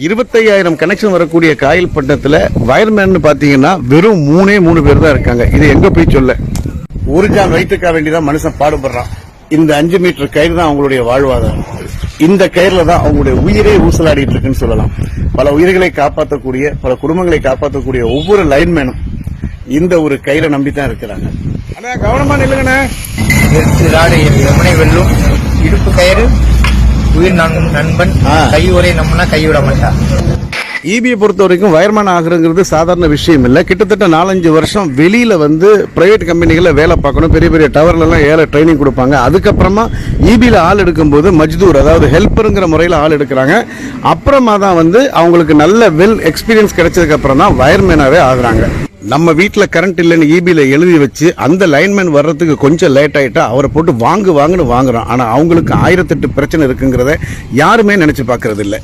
25,000 connection வரக்கூடிய காயல்பட்டத்தில் wireman பாத்தீங்கன்னா வெறும் 3 பேர் தான் இருக்காங்க. இது எங்க போய் சொல்ல? ஒரு ஜான் வயிற்றுக்கா வேண்டிதான் மனுஷன் பாடுபடுறான். இந்த 5 மீட்டர் கயிறு தான் அவங்களுடைய வாழ்வாதாரம். இந்த கயிறுல தான் அவங்களுடைய உயிரே ஊசலாடிட்டு இருக்குன்னு சொல்லலாம். பல உயிர்களை காப்பாற்றக்கூடிய, பல குடும்பங்களை காப்பாற்றக்கூடிய ஒவ்வொரு லைன்மேனும் இந்த ஒரு கயிறை நம்பித்தான் இருக்கிறாங்க. ஆனா கவனமா நில்லுங்கண்ணே. யமுனை வெல்லும் இடுப்பு கயிறு உயிர் நண்பன் கை ஒரே நம்மனா கைவிட மாட்டா. இபியை பொறுத்த வரைக்கும் வயர்மேன் ஆகுறது சாதாரண விஷயம் இல்ல. கிட்டத்தட்ட 4-5 வருஷம் வெளியில பிரைவேட் கம்பெனிகள்ல வேலை பார்க்கணும். பெரிய பெரிய டவர்ல எல்லாம் ஏழை ட்ரைனிங் கொடுப்பாங்க. அதுக்கப்புறமா இபியில ஆள் எடுக்கும்போது மஜ்தூர், அதாவது ஹெல்ப்பருங்கிற முறையில் ஆள் எடுக்கிறாங்க. அப்புறமா தான் அவங்களுக்கு நல்ல வெல் எக்ஸ்பீரியன்ஸ் கிடைச்சதுக்கு அப்புறம் தான் வயர்மேனாவே ஆகுறாங்க. நம்ம வீட்டில் கரண்ட் இல்லைன்னு இபியில எழுதி வச்சு அந்த லைன்மேன் வர்றதுக்கு கொஞ்சம் லேட் ஆயிட்டா அவரை போட்டு வாங்குன்னு வாங்குறோம். ஆனா அவங்களுக்கு 1008 பிரச்சனை இருக்குங்கிறத யாருமே நினைச்சு பார்க்கறது இல்லை.